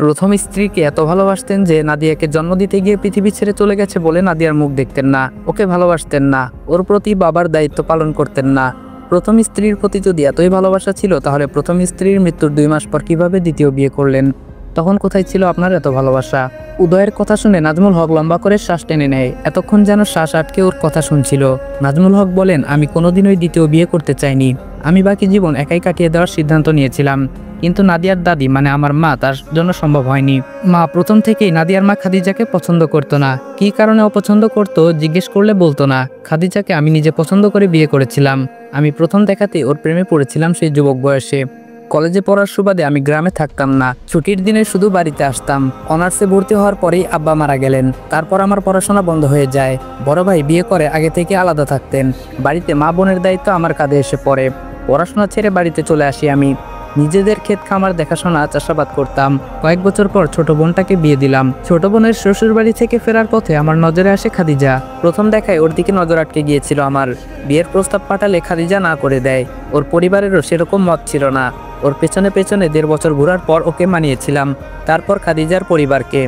প্রথম স্ত্রীকে এত ভালোবাসতেন যে নাদিয়াকে জন্ম দিতে গিয়ে পৃথিবী ছেড়ে চলে গেছে বলে নাদিয়ার মুখ দেখতেন না, ওকে ভালোবাসতেন না, ওর প্রতি বাবার দায়িত্ব পালন করতেন না। প্রথম স্ত্রীর প্রতি যদি এতই ভালোবাসা ছিল, তাহলে প্রথম স্ত্রীর মৃত্যুর 2 মাস পর কিভাবে দ্বিতীয় বিয়ে করলেন? তখন কোথায় ছিল আপনার এত ভালোবাসা? উদয়ের কথা শুনে নাজমুল হক লম্বা করে শ্বাস টেনে নেয়। এতক্ষণ যেন শ্বাস আটকে ওর কথা শুনছিল। নাজমুল হক বলেন, আমি কোনোদিনই দ্বিতীয় বিয়ে করতে চাইনি। আমি বাকি জীবন একাই কাটিয়ে দেওয়ার সিদ্ধান্ত নিয়েছিলাম, কিন্তু নাদিয়ার দাদি মানে আমার মা, তার জন্য সম্ভব হয়নি। মা প্রথম থেকেই নাদিয়ার মা খাদিজাকে পছন্দ করতো না। কী কারণে অপছন্দ করতো জিজ্ঞেস করলে বলতো না। খাদিজাকে আমি নিজে পছন্দ করে বিয়ে করেছিলাম। আমি প্রথম দেখাতে ওর প্রেমে পড়েছিলাম সেই যুবক বয়সে। কলেজে পড়ার সুবাদে আমি গ্রামে থাকতাম না, ছুটির দিনে শুধু বাড়িতে আসতাম। অনার্সে ভর্তি হওয়ার পরেই আব্বা মারা গেলেন, তারপর আমার পড়াশোনা বন্ধ হয়ে যায়। বড় ভাই বিয়ে করে আগে থেকে আলাদা থাকতেন। বাড়িতে মা বোনের দায়িত্ব আমার কাঁধে এসে পড়ে। পড়াশোনা ছেড়ে বাড়িতে চলে আসি আমি। নিজেদের ক্ষেত খামার দেখাশোনা, চাষাবাদ করতাম। কয়েক বছর পর ছোট বোনটাকে বিয়ে দিলাম। ছোট বোনের শ্বশুর বাড়ি থেকে ফেরার পথে আমার নজরে আসে খাদিজা। প্রথম দেখায় ওর দিকে নজর আটকে গিয়েছিল আমার। বিয়ের প্রস্তাব পাঠালে খাদিজা না করে দেয়। ওর পরিবারেরও সেরকম মত ছিল না। ওর পেছনে পেছনে 1.5 বছর ঘোরার পর ওকে মানিয়েছিলাম। তারপর খাদিজার পরিবারকে।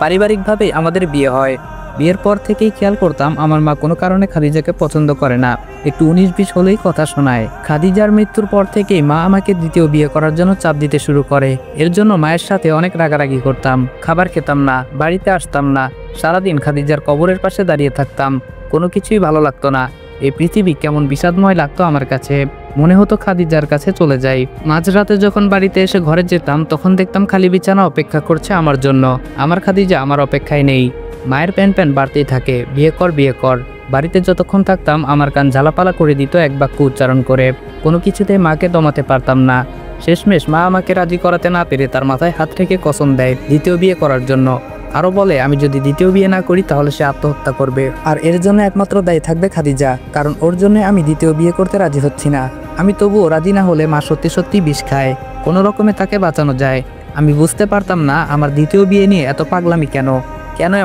পারিবারিকভাবে আমাদের বিয়ে হয়। বিয়ের পর থেকেই খেয়াল করতাম আমার মা কোনো কারণে খাদিজাকে পছন্দ করে না। একটু 19-20 হলেই কথা শোনায়। খাদিজার মৃত্যুর পর থেকেই মা আমাকে দ্বিতীয় বিয়ে করার জন্য চাপ দিতে শুরু করে। এর জন্য মায়ের সাথে অনেক রাগারাগি করতাম। খাবার খেতাম না, বাড়িতে আসতাম না। সারাদিন খাদিজার কবরের পাশে দাঁড়িয়ে থাকতাম। কোনো কিছুই ভালো লাগতো না। এই পৃথিবী কেমন বিষাদময় লাগতো আমার কাছে। মনে হতো খাদিজার কাছে চলে যাই। মাঝরাতে যখন বাড়িতে এসে ঘরে যেতাম, তখন দেখতাম খালি বিছানা অপেক্ষা করছে আমার জন্য। আমার খাদিজা আমার অপেক্ষায় নেই। মায়ের প্যান বাড়তেই থাকে, বিয়ে কর বিয়ে কর। বাড়িতে যতক্ষণ থাকতাম আমার কান ঝালাপালা করে দিত এক বাক্য উচ্চারণ করে। কোনো কিছুতে মাকে দমাতে পারতাম না। শেষমেশ মা আমাকে রাজি করাতে না পেরে তার মাথায় হাত রেখে কসম দেয় দ্বিতীয় বিয়ে করার জন্য। আরও বলে আমি যদি দ্বিতীয় বিয়ে না করি তাহলে সে আত্মহত্যা করবে, আর এর জন্য একমাত্র দায়ী থাকবে খাদিজা, কারণ ওর জন্য আমি দ্বিতীয় বিয়ে করতে রাজি হচ্ছি না। আমি তবুও রাজি না হলে মা সত্যি সত্যি বিষ খায়। কোনো রকমে তাকে বাঁচানো যায়। আমি বুঝতে পারতাম না আমার দ্বিতীয় বিয়ে নিয়ে এত পাগলামি কেন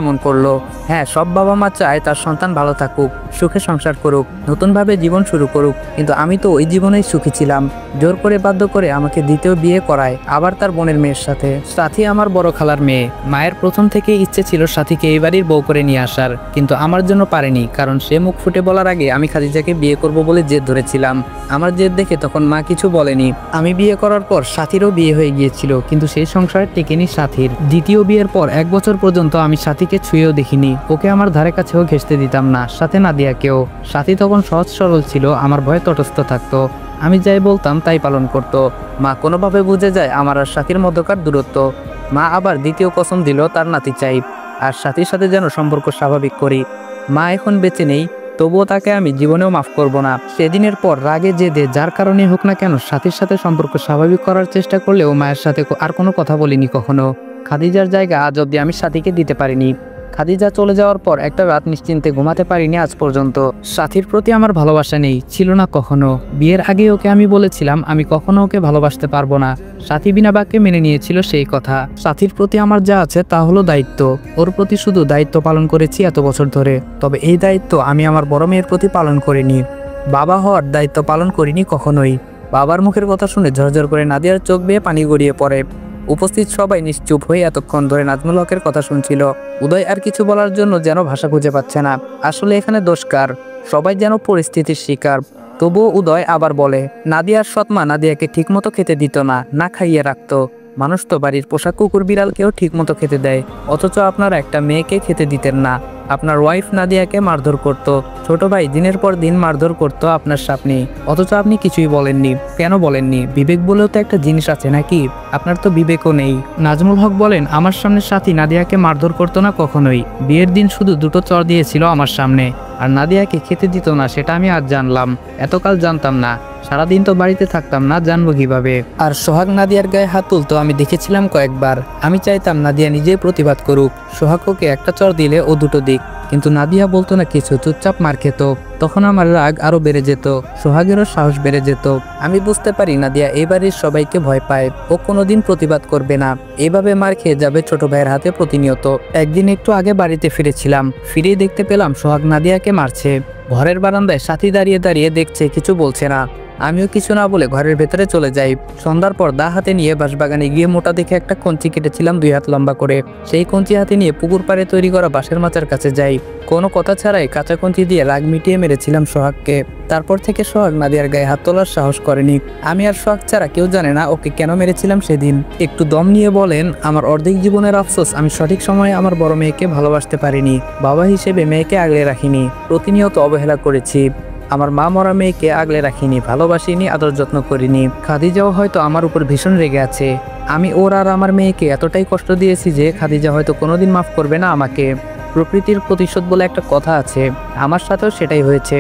এমন করলো। হ্যাঁ, সব বাবা মা চায় তার সন্তান ভালো থাকুক, সুখে সংসার করুক, নতুনভাবে জীবন শুরু করুক, কিন্তু আমি তো ওই জীবনেই সুখী ছিলাম। জোর করে বাধ্য করে আমাকে দ্বিতীয় বিয়ে করায়, আবার তার বোনের মেয়ের সাথে। সাথী আমার বড় খালার মেয়ে। মায়ের প্রথম থেকে ইচ্ছে ছিল সাথীকে এই বাড়ির বউ করে নিয়ে আসার, কিন্তু আমার জন্য পারেনি, কারণ সে মুখ ফুটে বলার আগে আমি খাদিজাকে বিয়ে করব বলে জেদ ধরেছিলাম। আমার জেদ দেখে তখন মা কিছু বলেনি। আমি বিয়ে করার পর সাথীরও বিয়ে হয়ে গিয়েছিল, কিন্তু সেই সংসারে টেকেনি সাথীর। দ্বিতীয় বিয়ের পর 1 বছর পর্যন্ত আমি সাথীকে ছুঁয়েও দেখিনি। ওকে আমার ধারে কাছেও ঘেঁষতে দিতাম না, সাথে নাদিয়াকেও। সাথী তখন সহজ সরল ছিল, আমার ভয়ে তটস্থ থাকতো। আমি যাই বলতাম তাই পালন করত। মা কোনোভাবে বুঝে যায় আমার আর সাথীর মধ্যকার দূরত্ব। মা আবার দ্বিতীয় কসম দিল তার নাতি চাই, আর সাথীর সাথে যেন সম্পর্ক স্বাভাবিক করি। মা এখন বেঁচে নেই, তবুও তাকে আমি জীবনেও মাফ করব না। সেদিনের পর রাগে জেদে যার কারণে হোক না কেন সাথীর সাথে সম্পর্ক স্বাভাবিক করার চেষ্টা করলেও মায়ের সাথে আর কোনো কথা বলিনি কখনো। খাদিজার জায়গা আজ অব্দি আমি সাথীকে দিতে পারিনি। খাদিজা চলে যাওয়ার পর একটা রাত নিশ্চিন্তে ঘুমাতে পারিনি আজ পর্যন্ত। সাথীর প্রতি আমার ভালোবাসা নেই, ছিল না কখনো। বিয়ের আগে ওকে আমি বলেছিলাম আমি কখনো ওকে ভালোবাসতে পারবো না। সাথী বিনা বাক্যে মেনে নিয়েছিল সেই কথা। সাথীর প্রতি আমার যা আছে তা হলো দায়িত্ব। ওর প্রতি শুধু দায়িত্ব পালন করেছি এত বছর ধরে, তবে এই দায়িত্ব আমি আমার বড় মেয়ের প্রতি পালন করিনি। বাবা হওয়ার দায়িত্ব পালন করিনি কখনোই। বাবার মুখের কথা শুনে ঝরঝর করে নাদিয়ার চোখ বেয়ে পানি গড়িয়ে পড়ে। উপস্থিত সবাই নিশ্চুপ হয়ে এতক্ষণ ধরে নাজমুল হকের কথা শুনছিল। উদয় আর কিছু বলার জন্য যেন ভাষা খুঁজে পাচ্ছে না। আসলে এখানে দোষ কার? সবাই যেন পরিস্থিতির শিকার। তবুও উদয় আবার বলে, নাদিয়ার সৎমা নাদিয়াকে ঠিকমতো খেতে দিত না, না খাইয়ে রাখতো। মানুষ তো বাড়ির পোষা কুকুর বিড়ালকেও ঠিকমতো খেতে দেয়, অথচ আপনারা একটা মেয়েকে খেতে দিতেন না। আপনার ওয়াইফ নাদিয়াকে মারধর করত, ছোট ভাই দিনের পর দিন মারধর করত আপনার সামনে, অথচ আপনি কিছুই বলেননি। কেন বলেননি? বিবেক বলেও তো একটা জিনিস আছে নাকি? আপনার তো বিবেকও নেই। নাজমুল হক বলেন, আমার সামনে সাথী নাদিয়াকে মারধর করতো না কখনোই। বিয়ের দিন শুধু 2টো চর দিয়েছিল আমার সামনে, আর নাদিয়াকে খেতে দিত না সেটা আমি আজ জানলাম। এতকাল জানতাম না। সারাদিন তো বাড়িতে থাকতাম না, জানবো কিভাবে? আর সোহাগ নাদিয়ার গায়ে হাত তুলতো আমি দেখেছিলাম কয়েকবার। আমি চাইতাম নাদিয়া নিজেই প্রতিবাদ করুক। সোহাগ ওকে একটা চর দিলে ও 2টো দিক, কিন্তু নাদিয়া বলতো না কিছু, চুপচাপ মার খেত। তখন আমার রাগ আরো বেড়ে যেত, সোহাগেরও সাহস বেড়ে যেত। আমি বুঝতে পারি নাদিয়া এই বাড়ির সবাইকে ভয় পায়। ও কোনোদিন প্রতিবাদ করবে না, এইভাবে মার খেয়ে যাবে ছোট ভাইয়ের হাতে প্রতিনিয়ত। একদিন একটু আগে বাড়িতে ফিরেছিলাম, ফিরেই দেখতে পেলাম সোহাগ নাদিয়াকে মারছে। ঘরের বারান্দায় সাথী দাঁড়িয়ে দাঁড়িয়ে দেখছে, কিছু বলছে না। আমিও কিছু না বলে ঘরের ভেতরে চলে যাই। সন্ধ্যার পর দা হাতে নিয়ে বাঁশবাগানে গিয়ে মোটা দেখে একটা কঞ্চি কেটেছিলাম 2 হাত লম্বা করে। সেই কঞ্চি হাতে নিয়ে পুকুর পাড়ে তৈরি করা বাঁশের মাচার কাছে যাই। কোনো কথা ছাড়াই কাঁচা কঞ্চি দিয়ে রাগ মিটিয়ে মেরেছিলাম সোহাগকে। তারপর থেকে সোহাগ নাদিয়ার গায়ে হাত তোলার সাহস করেনি। আমি আর সোহাগ ছাড়া কেউ জানে না ওকে কেন মেরেছিলাম সেদিন। একটু দম নিয়ে বলেন, আমার অর্ধেক জীবনের আফসোস আমি সঠিক সময়ে আমার বড় মেয়েকে ভালোবাসতে পারিনি। বাবা হিসেবে মেয়েকে আগলে রাখিনি, প্রতিনিয়ত অবহেলা করেছি। আমার মা মরা মেয়েকে আগলে রাখিনি, ভালোবাসিনি, আদর যত্ন করিনি। খাদিজাও হয়তো আমার উপর ভীষণ রেগে আছে। আমি ওর আর আমার মেয়েকে এতটাই কষ্ট দিয়েছি যে খাদিজা হয়তো কোনোদিন মাফ করবে না আমাকে। প্রকৃতির প্রতিশোধ বলে একটা কথা আছে, আমার সাথেও সেটাই হয়েছে।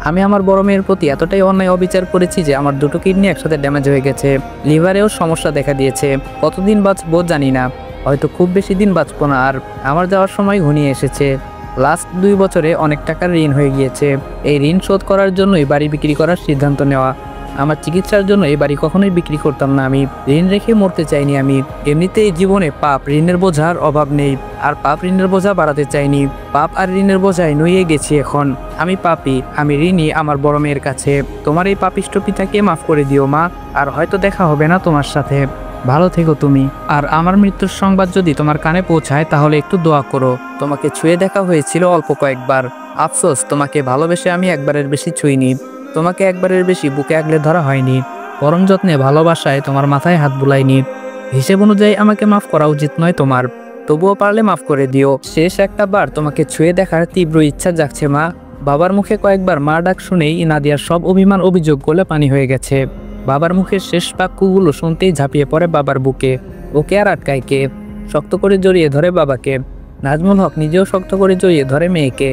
আমি আমার বড় মেয়ের প্রতি এতটাই অন্যায় অবিচার করেছি যে আমার দুটো কিডনি একসাথে ড্যামেজ হয়ে গেছে, লিভারেও সমস্যা দেখা দিয়েছে। কতদিন বাঁচবো জানি না, হয়তো খুব বেশি দিন বাঁচবো না। আর আমার যাওয়ার সময় ঘনিয়ে এসেছে। লাস্ট 2 বছরে অনেক টাকার ঋণ হয়ে গিয়েছে। এই ঋণ শোধ করার জন্যই বাড়ি বিক্রি করার সিদ্ধান্ত নেওয়া। আমার চিকিৎসার জন্য এই বাড়ি কখনোই বিক্রি করতাম না আমি। ঋণ রেখে মরতে চাইনি আমি। এমনিতেই জীবনে পাপ ঋণের বোঝার অভাব নেই, আর পাপ ঋণের বোঝা বাড়াতে চাইনি। পাপ আর ঋণের বোঝায় নুয়ে গেছি এখন। আমি পাপী, আমি ঋণী আমার বড় মেয়ের কাছে। তোমার এই পাপিষ্ঠ পিতাকে মাফ করে দিও মা, আর হয়তো দেখা হবে না তোমার সাথে। ভালো থেকো তুমি। আর আমার মৃত্যুর সংবাদ যদি তোমার কানে পৌঁছায় তাহলে একটু দোয়া করো। তোমাকে ছুঁয়ে দেখা হয়েছিল অল্প কয়েকবার। আফসোস, তোমাকে ভালোবেসে আমি একবারের বেশি ছুঁইনি। তোমাকে একবারের বেশি বুকে আগলে ধরা হয়নি। পরম যত্নে ভালোবাসায় তোমার মাথায় হাত বুলাইনি। হিসেব অনুযায়ী আমাকে মাফ করা উচিত নয় তোমার, তবুও পারলে মাফ করে দিও। শেষ একটা বার তোমাকে ছুঁয়ে দেখার তীব্র ইচ্ছা জাগছে মা। বাবার মুখে কয়েকবার মা ডাক শুনেই নাদিয়ার সব অভিমান অভিযোগ গলে পানি হয়ে গেছে। বাবার মুখের শেষ বাক্যগুলো শুনতেই ঝাঁপিয়ে পড়ে বাবার বুকে। ওকে আর আটকায় কে? শক্ত করে জড়িয়ে ধরে বাবাকে। নাজমুল হক নিজেও শক্ত করে জড়িয়ে ধরে মেয়েকে।